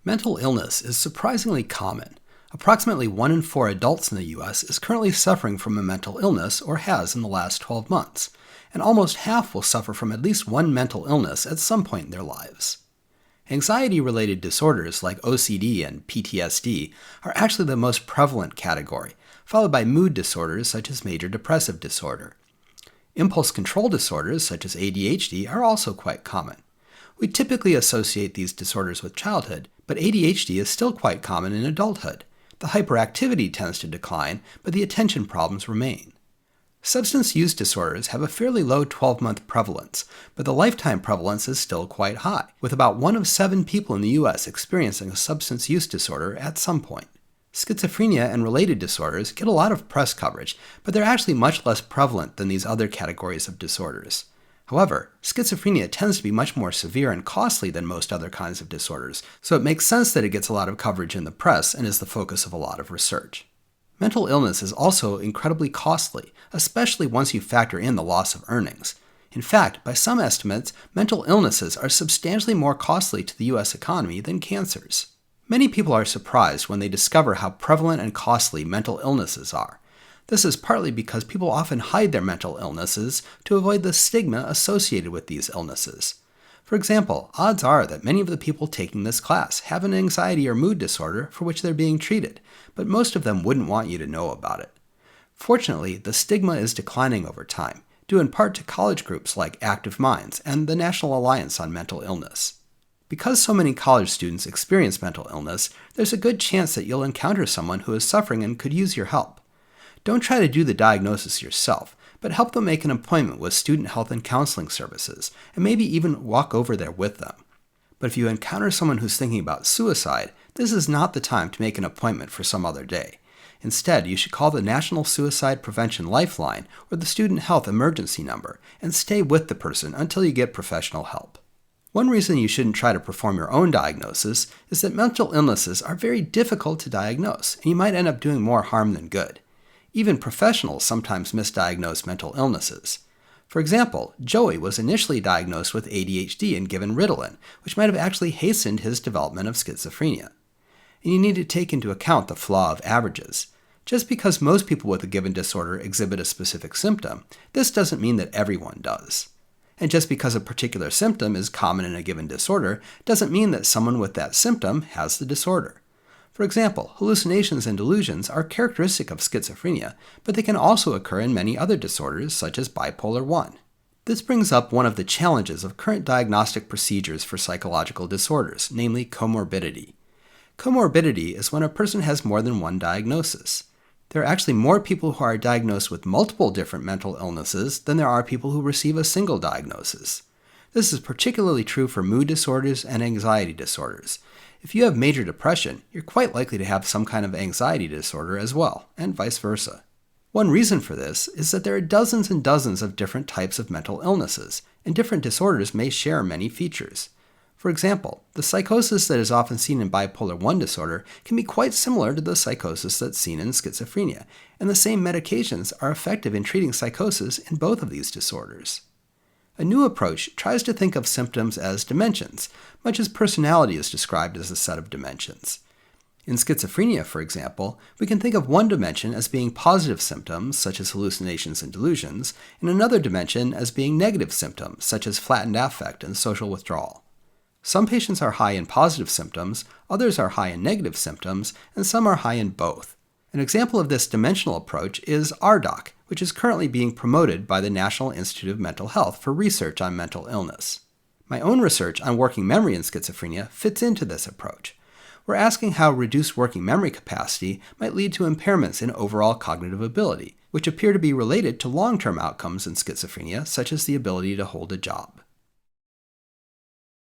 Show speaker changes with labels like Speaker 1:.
Speaker 1: Mental illness is surprisingly common. Approximately 1 in 4 adults in the US is currently suffering from a mental illness or has in the last 12 months, and almost half will suffer from at least one mental illness at some point in their lives. Anxiety-related disorders like OCD and PTSD are actually the most prevalent category, followed by mood disorders such as major depressive disorder. Impulse control disorders such as ADHD are also quite common. We typically associate these disorders with childhood, but ADHD is still quite common in adulthood. The hyperactivity tends to decline, but the attention problems remain. Substance use disorders have a fairly low 12-month prevalence, but the lifetime prevalence is still quite high, with about 1 of 7 people in the US experiencing a substance use disorder at some point. Schizophrenia and related disorders get a lot of press coverage, but they're actually much less prevalent than these other categories of disorders. However, schizophrenia tends to be much more severe and costly than most other kinds of disorders, so it makes sense that it gets a lot of coverage in the press and is the focus of a lot of research. Mental illness is also incredibly costly, especially once you factor in the loss of earnings. In fact, by some estimates, mental illnesses are substantially more costly to the US economy than cancers. Many people are surprised when they discover how prevalent and costly mental illnesses are. This is partly because people often hide their mental illnesses to avoid the stigma associated with these illnesses. For example, odds are that many of the people taking this class have an anxiety or mood disorder for which they're being treated, but most of them wouldn't want you to know about it. Fortunately, the stigma is declining over time, due in part to college groups like Active Minds and the National Alliance on Mental Illness. Because so many college students experience mental illness, there's a good chance that you'll encounter someone who is suffering and could use your help. Don't try to do the diagnosis yourself, but help them make an appointment with student health and counseling services, and maybe even walk over there with them. But if you encounter someone who's thinking about suicide, this is not the time to make an appointment for some other day. Instead, you should call the National Suicide Prevention Lifeline or the Student Health Emergency number and stay with the person until you get professional help. One reason you shouldn't try to perform your own diagnosis is that mental illnesses are very difficult to diagnose, and you might end up doing more harm than good. Even professionals sometimes misdiagnose mental illnesses. For example, Joey was initially diagnosed with ADHD and given Ritalin, which might have actually hastened his development of schizophrenia. And you need to take into account the flaw of averages. Just because most people with a given disorder exhibit a specific symptom, this doesn't mean that everyone does. And just because a particular symptom is common in a given disorder, doesn't mean that someone with that symptom has the disorder. For example, hallucinations and delusions are characteristic of schizophrenia, but they can also occur in many other disorders, such as bipolar 1. This brings up one of the challenges of current diagnostic procedures for psychological disorders, namely comorbidity. Comorbidity is when a person has more than one diagnosis. There are actually more people who are diagnosed with multiple different mental illnesses than there are people who receive a single diagnosis. This is particularly true for mood disorders and anxiety disorders. If you have major depression, you're quite likely to have some kind of anxiety disorder as well, and vice versa. One reason for this is that there are dozens and dozens of different types of mental illnesses, and different disorders may share many features. For example, the psychosis that is often seen in bipolar 1 disorder can be quite similar to the psychosis that's seen in schizophrenia, and the same medications are effective in treating psychosis in both of these disorders. A new approach tries to think of symptoms as dimensions, much as personality is described as a set of dimensions. In schizophrenia, for example, we can think of one dimension as being positive symptoms, such as hallucinations and delusions, and another dimension as being negative symptoms, such as flattened affect and social withdrawal. Some patients are high in positive symptoms, others are high in negative symptoms, and some are high in both. An example of this dimensional approach is RDoC, which is currently being promoted by the National Institute of Mental Health for research on mental illness. My own research on working memory in schizophrenia fits into this approach. We're asking how reduced working memory capacity might lead to impairments in overall cognitive ability, which appear to be related to long-term outcomes in schizophrenia, such as the ability to hold a job.